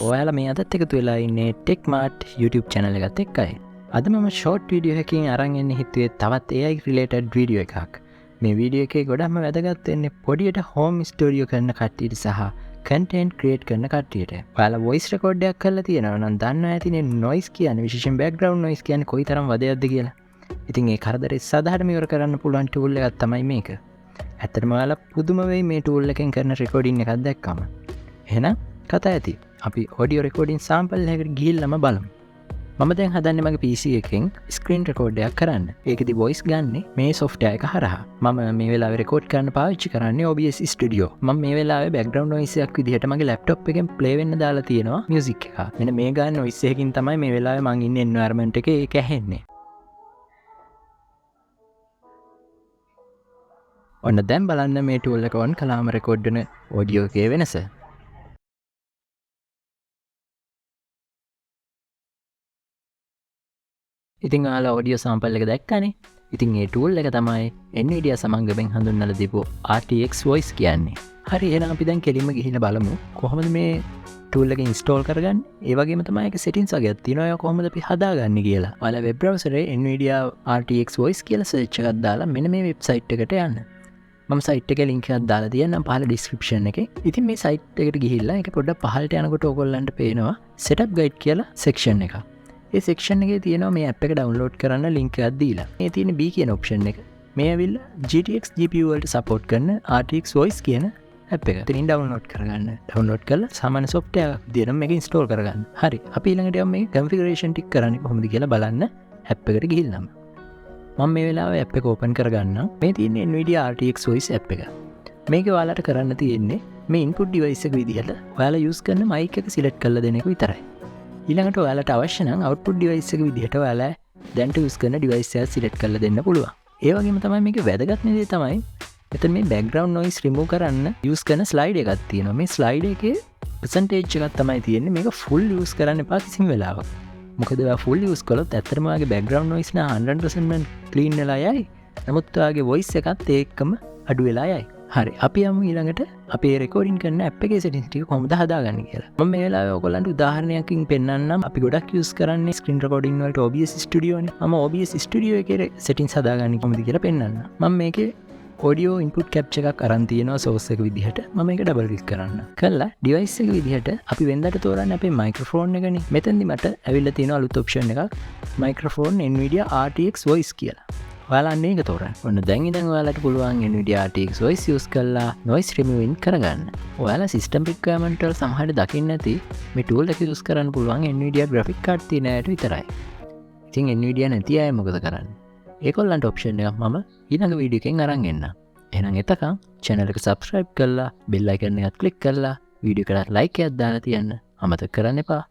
ඔයාලා මේ අදත් එකතු වෙලා ඉන්නේ ටෙක්මාර්ට් YouTube channel එකත් එක්කයි. අද මම short video එකකින් අරන් එන්න හිතුවේ තවත් AI related video එකක්. මේ video එකේ ගොඩක්ම වැදගත් වෙන්නේ පොඩියට home studio කරන කට්ටියට සහ content create කරන කට්ටියට. ඔයාලා voice record එකක් කරලා තියෙනවා නම් දන්නවා ඇතිනේ noise කියන්නේ විශේෂයෙන් background noise කියන්නේ කොයිතරම් වදයක්ද කියලා. ඉතින් ඒ කරදරේ සාධාරණ ඉවර කරන්න පුළුවන් tool එකක් තමයි මේක. ඇත්තටම ඔයාලා පුදුම වෙයි මේ tool එකෙන් කරන recording එකක් දැක්කම. එහෙනම් කතා ඇති. අපි audio recording sample එකකට ගිහිල්ලාම බලමු. මම දැන් හදන්නේ මගේ PC එකෙන් screen record එකක් කරන්න. ඒකෙදි voice ගන්නෙ මේ software එක හරහා. මම මේ වෙලාවේ record කරන්න පාවිච්චි කරන්නේ OBS Studio. මම මේ වෙලාවේ background noise එකක් විදිහට මගේ laptop එකෙන් play වෙන්න දාලා තියෙනවා music එක. මෙන්න මේ ගන්න noise එකකින් තමයි මේ වෙලාවේ මම ඉන්නේ environment එකේ ඒක ඇහෙන්නේ. ඔන්න දැන් බලන්න මේ tool එක on කළාම record වෙන audio එකේ වෙනස. ඉතින් ඔයාලා audio sample එක දැක්කනේ. ඉතින් මේ tool එක තමයි Nvidia සමංගමෙන් හඳුන්වලා දීපු RTX Voice කියන්නේ. හරි එහෙනම් අපි දැන් කෙලින්ම ගිහිල්ලා බලමු කොහොමද මේ tool එක install කරගන්නේ. ඒ වගේම තමයි ඒක settings වගේක් තියෙනවා. ඒක කොහොමද අපි හදාගන්නේ කියලා. ඔයාලා web browser එකේ Nvidia RTX Voice කියලා search එකක් දාලා මෙන්න මේ website එකට යන්න. මම site එකේ link එකක් දාලා තියෙනවා පහළ description එකේ. ඉතින් මේ site එකට ගිහිල්ලා ඒක පොඩ්ඩක් පහළට යනකොට ඕගොල්ලන්ට පේනවා setup guide කියලා section එකක්. ඒ section එකේ තියෙනවා මේ app එක download කරන්න link එකක් දීලා. මේ තියෙන B කියන option එක. මේ ඇවිල්ලා GTX GPU වලට support කරන RTX Voice කියන app එක. ඉතින් download කරගන්න. download කරලා සාමාන්‍ය software එකක් විදියට මේක install කරගන්න. හරි. අපි ඊළඟට යමු මේක configuration ටික කරන්නේ කොහොමද කියලා බලන්න app එකට ගිහිල්ලාම. මම මේ වෙලාවේ app එක open කරගන්නම්. මේ තියෙන්නේ Nvidia RTX Voice app එක. මේක ඔයාලට කරන්න තියෙන්නේ මේ input device එක විදියට ඔයාලා use කරන mic එක select කරලා දෙන එක විතරයි. ඊළඟට ඔයාලට අවශ්‍ය නම් output device එක විදිහට ඔයාලා දැන් use කරන device එක select කරලා දෙන්න පුළුවන්. ඒ වගේම තමයි මේකේ වැදගත්ම දේ තමයි මෙතන මේ background noise remove කරන්න use කරන slide එකක් තියෙනවා. මේ slide එකේ percentage එකක් තමයි තියෙන්නේ. මේක full use කරන්න එපා කිසිම වෙලාවක. මොකද ඔයා full use කළොත් ඇත්තටම ඔයාගේ background noise නා 100% clean වෙලා යයි. නමුත් ඔයාගේ voice එකත් ඒකම අඩු වෙලා යයි. හරි අපි යමු ඊළඟට අපේ රෙකෝඩින් කරන app එකේ settings ටික කොහොමද හදාගන්නේ කියලා. මම මේ වෙලාවේ ඔයගොල්ලන්ට උදාහරණයකින් පෙන්නන්නම්. අපි ගොඩක් use කරන්නේ screen recording වලට OBS Studio නේ. මම OBS Studio එකේ settings හදාගන්නේ කොහොමද කියලා පෙන්නන්නම්. මම මේකේ audio input capture එකක් අරන් තියෙනවා source එක විදිහට. මම මේක double click කරන්න. කළා device එක විදිහට අපි වෙනදට තෝරන්නේ අපේ microphone එකනේ. මෙතෙන්දි මට ඇවිල්ලා තියෙන අලුත් option එකක් microphone Nvidia RTX Voice කියලා. ඔයාලා අන්න ඒක තෝරන්න. ඔන්න දැන් ඉතින් ඔයාලට පුළුවන් Nvidia RTX Voice use කරලා noise removing කරගන්න. ඔයාලා system requirement වල සමහරට දකින්න නැති මේ tool එක use කරන්න පුළුවන් Nvidia graphic card තියෙන අයට විතරයි. ඉතින් Nvidia නැති අය මොකද කරන්නේ? ඒගොල්ලන්ට option එකක් මම ඊළඟ වීඩියෝ එකෙන් අරන් එන්නම්. එහෙනම් එතකන් channel එක subscribe කරලා bell icon එකත් click කරලා වීඩියෝ එකට like එකක් දාලා තියන්න අමතක කරන්න එපා.